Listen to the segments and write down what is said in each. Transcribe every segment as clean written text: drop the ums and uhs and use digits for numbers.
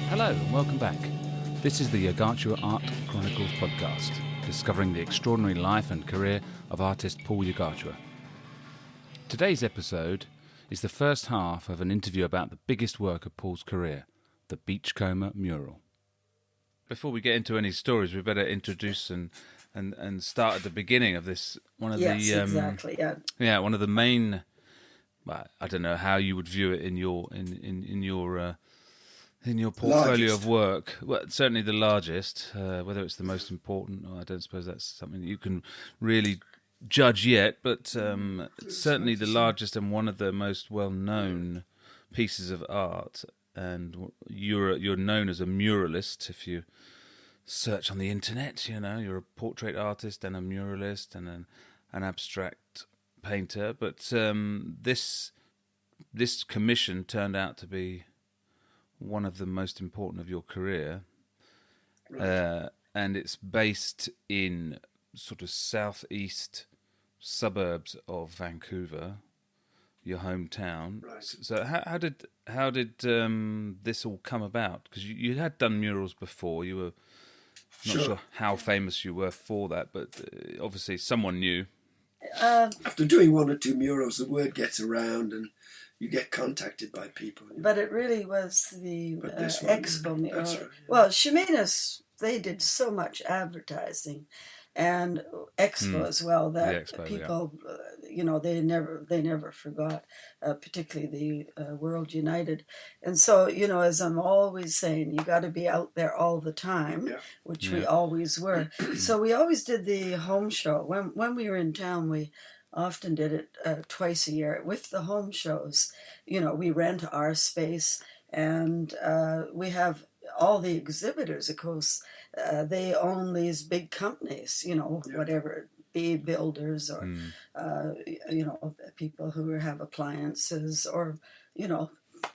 Hello and welcome back. This is the Ygartua Art Chronicles podcast, discovering the extraordinary life and career of artist Paul Ygartua. Today's episode is the first half of an interview about the biggest work of Paul's career, the Beachcomber Mural. Before we get into any stories, we better introduce and start at the beginning of this. One of exactly. Yeah. One of the main. Well, I don't know how you would view it in your portfolio Largest. of work. Well, certainly the largest. Whether it's the most important, I don't suppose that's something that you can really judge yet. But it's certainly the largest and one of the most well-known pieces of art. And you're known as a muralist. If you search on the internet, you're a portrait artist and a muralist and an abstract painter. But this commission turned out to be one of the most important of your career, Right. and it's based in sort of southeast suburbs of Vancouver, your hometown. Right. So how did this all come about? Because you had done murals before. You were not sure how famous you were for that, but obviously someone knew. After doing one or two murals, the word gets around and you get contacted by people. But it really was the But this one, Expo mural. that's right. Well, Ximenes, they did so much advertising, and Expo as well, that The Expo, people, they never forgot, particularly the World United. And so, as I'm always saying, you got to be out there all the time, Yeah. which we always were. So we always did the home show. When we were in town, we often did it twice a year. With the home shows, we rent our space, and we have all the exhibitors, of course. They own these big companies, whatever, be builders or, people who have appliances or,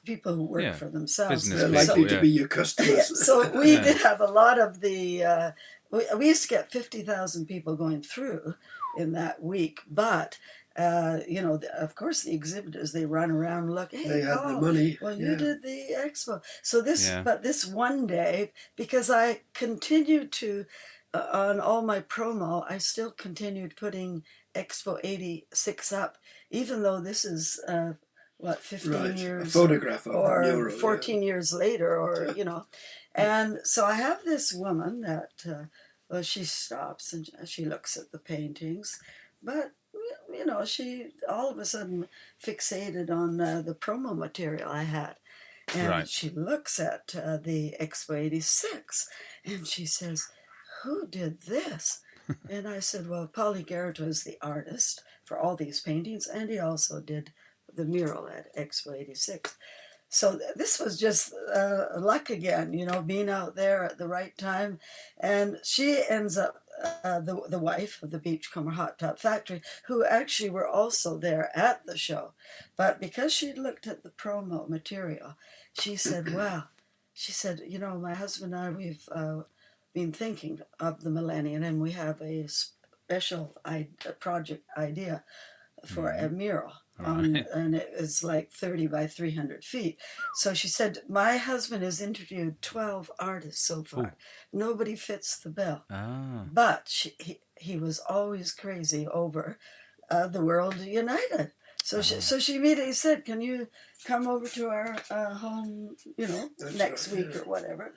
people who work for themselves. Business They're people, likely to be your customers. So we did have a lot of the, we used to get 50,000 people going through in that week, but of course the exhibitors, they run around and look, hey, They had Paul, the money. well, Yeah. you did the expo. So this one day, because I continued to, on all my promo, I still continued putting Expo 86 up, even though this is, 15 Right. years A photograph of or the mural. 14 years later, or, And so I have this woman that, she stops and she looks at the paintings, but, she all of a sudden fixated on the promo material I had. And she looks at the Expo 86 and she says, who did this? And I said, well, Paul Ygartua is the artist for all these paintings, and he also did the mural at Expo 86. So this was just luck again, being out there at the right time. And she ends up, the wife of the Beachcomber Hot Top Factory, who actually were also there at the show. But because she'd looked at the promo material, she said, wow, my husband and I, we've been thinking of the Millennium, and we have a special project idea for a mural. And it was like 30 by 300 feet. So she said, my husband has interviewed 12 artists so far. Ooh. Nobody fits the bill. Ah. But he was always crazy over the World United. So she immediately said, can you come over to our home, next week or whatever?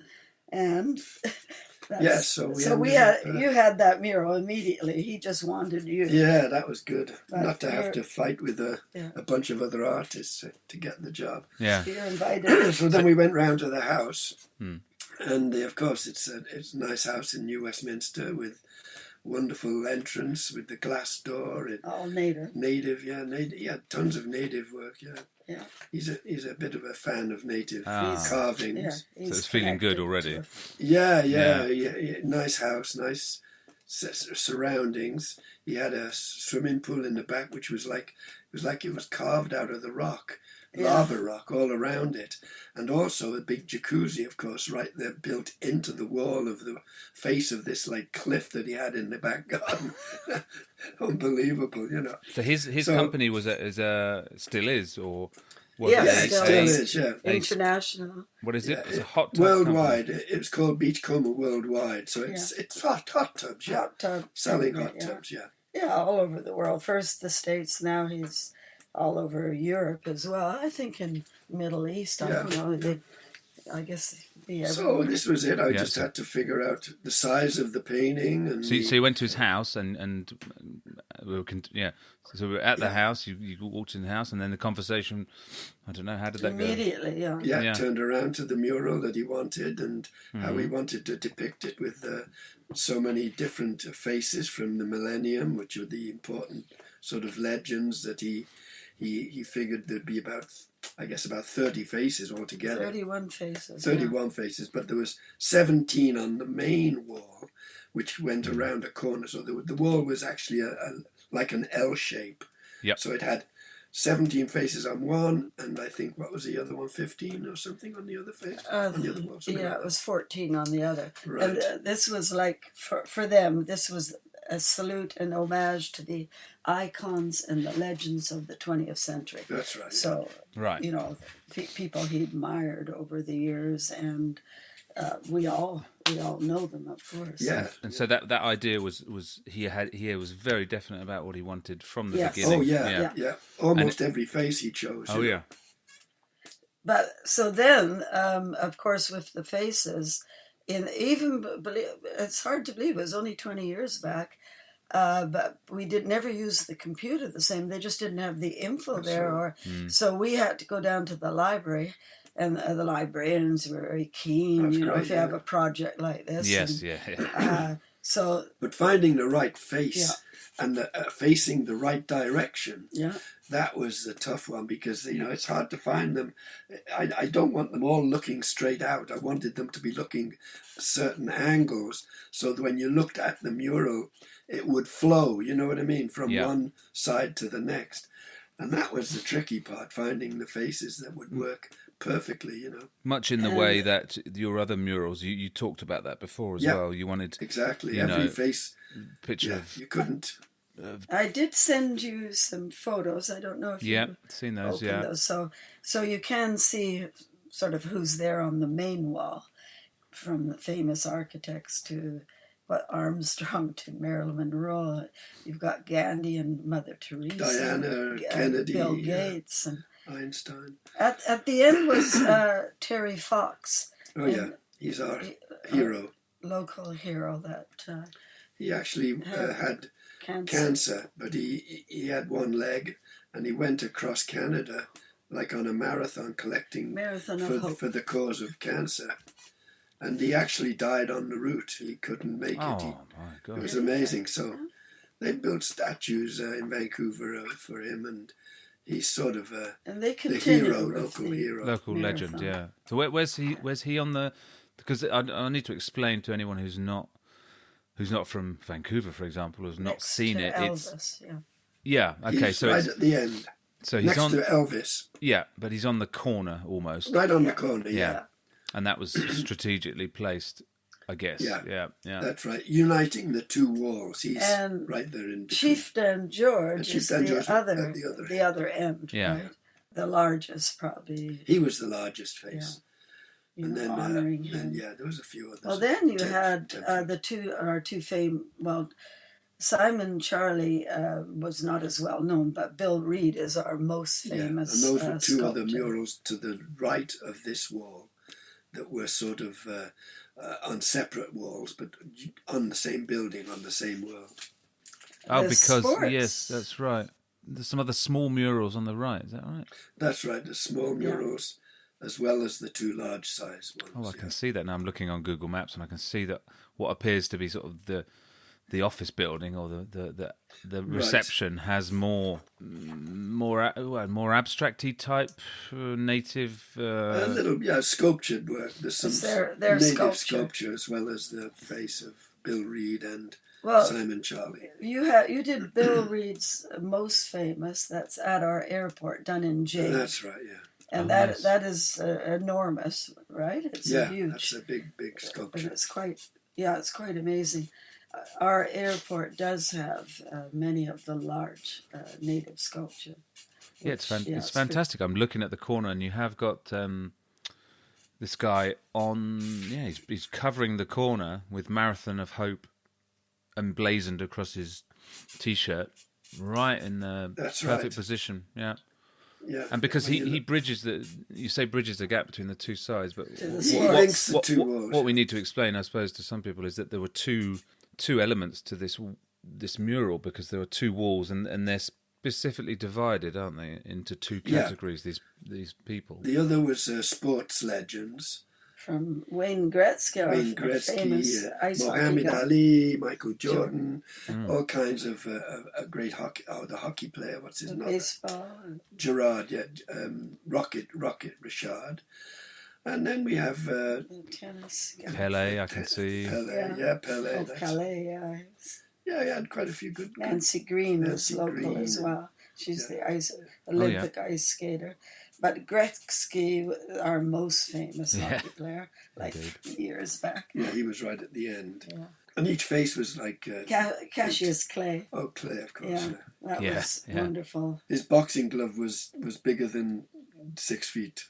And you had that mural immediately. He just wanted you. Yeah, that was good. Not to have to fight with a bunch of other artists to get the job. Yeah. You're invited. So then we went round to the house, and of course it's a nice house in New Westminster with wonderful entrance with the glass door. All native. Native. He had tons of native work. Yeah. He's a bit of a fan of native carvings. So it's feeling good already. Yeah. Nice house, nice surroundings. He had a swimming pool in the back, which was like it was carved out of the rock. Lava rock all around it, and also a big jacuzzi, of course, right there built into the wall of the face of this like cliff that he had in the back garden. Unbelievable, So his company was still is, or Was Yes, it Yeah, it still still is. is, yeah. International. What is it? Yeah, It's a hot tub worldwide. company. It was called Beachcomber Worldwide. So it's hot tubs, yeah. Hot tub. Selling company, hot yeah. tubs, yeah. Yeah, all over the world. First the States, now he's all over Europe as well. I think in Middle East, I don't know. I guess he'd be So everywhere. this was it. I Yeah, just so- had to figure out the size of the painting and So you went to his house and we were So we were at the house. You walked in the house, and then the conversation. I don't know, how did that go? Immediately, yeah. yeah, turned around to the mural that he wanted and how he wanted to depict it with so many different faces from the millennium, which are the important sort of legends that he figured there'd be about 30 faces altogether. 31 faces. 31 faces, but there was 17 on the main wall, which went around a corner. So the wall was actually like an L shape. Yep. So it had 17 faces on one, and I think, what was the other one, 15 or something on the other face? On the other wall, Yeah, it was 14 on the other. Right. And this was like, for them, this was a salute and homage to the icons and the legends of the 20th century. That's right. So, Right. you know, people he admired over the years, and we all know them, of course. Yeah. And so that idea was he was very definite about what he wanted from the Yes. beginning. Oh, yeah. Almost every face he chose. Oh, you know. yeah. But so then, of course, with the faces, it's hard to believe it was only 20 years back, but we never use the computer the same. They just didn't have the info there, so we had to go down to the library, and the librarians were very keen. That's if great, you have a project like this. Yes, and, so But finding the right face and facing the right direction, that was the tough one, because it's hard to find them. I don't want them all looking straight out. I wanted them to be looking certain angles, so that when you looked at the mural, it would flow, you know what I mean, from one side to the next. And that was the tricky part, finding the faces that would work perfectly, Much in the way that your other murals, you talked about that before as well. You wanted exactly every face picture of. You couldn't. I did send you some photos. I don't know if you seen those. opened those. So you can see sort of who's there on the main wall, from the famous architects to Armstrong to Marilyn Monroe. You've got Gandhi and Mother Teresa, Diana, Kennedy, Bill Gates, and Einstein. At the end was Terry Fox. Oh yeah, he's our hero. Local hero that he actually had cancer, but he had one leg, and he went across Canada like on a marathon collecting for the cause of cancer. And he actually died on the route. He couldn't make it. Oh, my God. It was amazing. So they built statues in Vancouver for him, and he's sort of the hero, local hero. Local legend, yeah. So where's he on the... Because I need to explain to anyone who's not from Vancouver, for example, who's not seen it. Elvis, okay. He's so right at the end. So he's next to Elvis. Yeah, but he's on the corner almost. Right on the corner, yeah. And that was strategically placed, I guess. Yeah. That's right. Uniting the two walls. He's right there in between. Chieftain George is the other end. Yeah. Right? The largest, probably. He was the largest face. Yeah. And then, honoring him. there was a few others. Well, then you had our two famous. Well, Simon Charlie was not as well known, but Bill Reed is our most famous. And those were two sculptor. other murals to the right of this wall that were sort of on separate walls, but on the same building, on the same world. Oh, The because sports. yes, that's right. There's some other small murals on the right. Is that right? That's right. The small murals, as well as the two large size ones. Oh, I can see that now. I'm looking on Google Maps, and I can see that what appears to be sort of the office building or the reception has more abstracty type native. A little sculptured work. There's some their native sculpture. as well as the face of Bill Reed and Well, Simon Charlie. You did Bill Reed's most famous. That's at our airport, done in jade. That's right. Yeah. And that is enormous, right? It's huge. That's a big sculpture. And it's quite amazing. Our airport does have many of the large native sculpture. Yeah, it's fantastic. I'm looking at the corner, and you have got this guy on. Yeah, he's covering the corner with Marathon of Hope emblazoned across his t-shirt, right in the perfect position. Yeah. Yeah, and because he bridges bridges the gap between the two sides, but links the two walls. What we need to explain, I suppose, to some people is that there were two elements to this mural, because there were two walls, and they're specifically divided, aren't they, into two categories? These people. The other was sports legends. From Wayne Gretzky, famous ice Muhammad hockey Ali, Michael Jordan, all kinds of a great hockey. Oh, the hockey player, what's his name? Baseball. Gerard, Rocket Richard. And then we have tennis. Pele, I can see. Pele. Oh, Pele, yeah. Yeah, he had quite a few good. Nancy Green was local as well. She's the Olympic ice skater. But Gretzky, our most famous hockey player, years back. Yeah, he was right at the end. Yeah. And each face was like... Cassius Clay. Oh, Clay, of course. Yeah, that was wonderful. His boxing glove was bigger than 6 feet.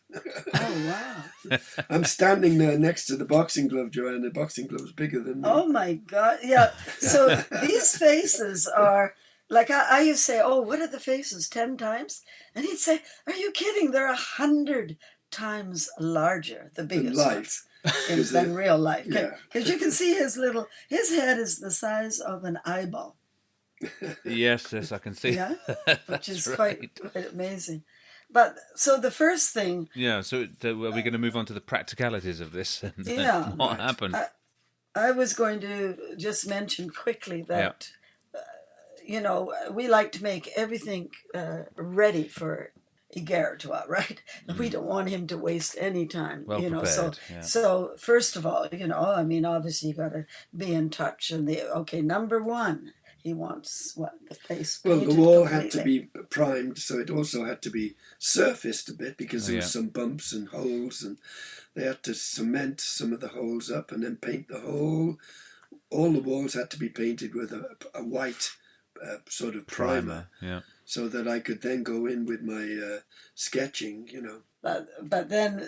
Oh, wow. I'm standing there next to the boxing glove, Joanne. The boxing glove was bigger than me. Oh, my God. Yeah, so these faces are... Like I used to say, oh, what are the faces, 10 times? And he'd say, are you kidding? They're 100 times larger, the biggest ones, than real life. Because you can see his head is the size of an eyeball. Yes, I can see. Yeah, which is quite amazing. But so the first thing... Yeah, so are we going to move on to the practicalities of this? And what happened? I was going to just mention quickly that... we like to make everything ready for Ygartua, right? We don't want him to waste any time, prepared, So first of all, obviously you got to be in touch. And number one, he wants the place painted. Well, the wall completely. had to be primed, so it also had to be surfaced a bit, because there was some bumps and holes, and they had to cement some of the holes up and then paint the whole. All the walls had to be painted with a white sort of primer, so that I could then go in with my sketching, But then,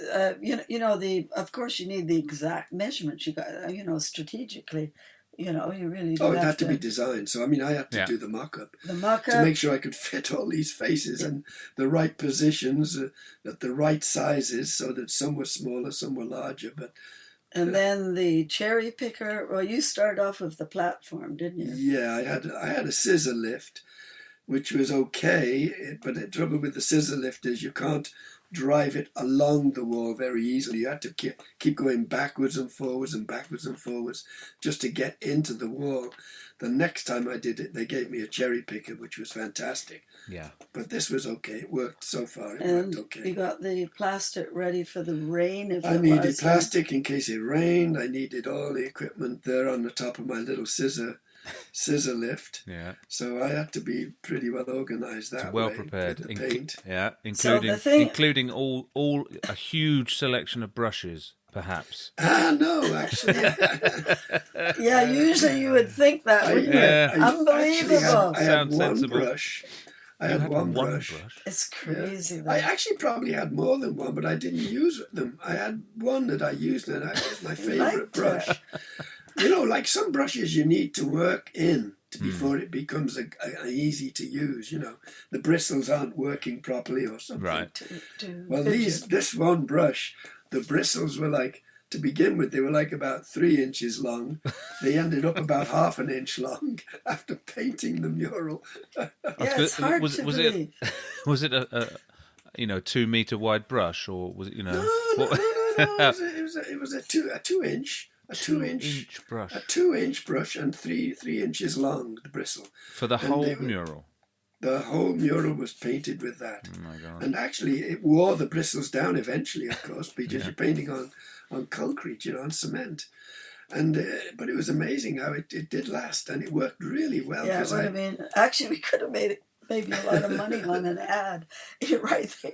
of course you need the exact measurements. You got, strategically, you really do. Oh, it had to be designed. So, I had to do the mock-up. To make sure I could fit all these faces and the right positions at the right sizes, so that some were smaller, some were larger, but... And then the cherry picker. Well, you started off with the platform, didn't you? Yeah, I had a scissor lift, which was okay. But the trouble with the scissor lift is you can't drive it along the wall very easily. You had to keep going backwards and forwards just to get into the wall. The next time I did it, they gave me a cherry picker, which was fantastic. Yeah. But this was okay. It worked so far. It worked okay. You got the plastic ready for the rain. I needed plastic in case it rained. I needed all the equipment there on the top of my little scissor lift. Yeah. So I had to be pretty well organised that well way. prepared. With the paint. Including all a huge selection of brushes. Perhaps. No, actually. Yeah, usually you would think that, wouldn't you? Unbelievable. I had one brush. I had one brush. It's crazy. I actually probably had more than one, but I didn't use them. I had one that I used, and that was my favourite brush. Like some brushes you need to work in before it becomes easy to use. The bristles aren't working properly or something. Right. Well, this one brush, the bristles were to begin with, they were about 3 inches long. They ended up about half an inch long after painting the mural. It's hard to believe. Was it a 2 meter wide brush, or was it No. It was a 2 inch. A 2 inch brush. A 2 inch brush and 3 inches long, the bristle. For the whole mural? The whole mural was painted with that. Oh my God. And actually it wore the bristles down eventually, of course, because you're painting on concrete, on cement. And but it was amazing how it did last, and it worked really well. Yeah, actually we could have made maybe a lot of money on an ad, right there.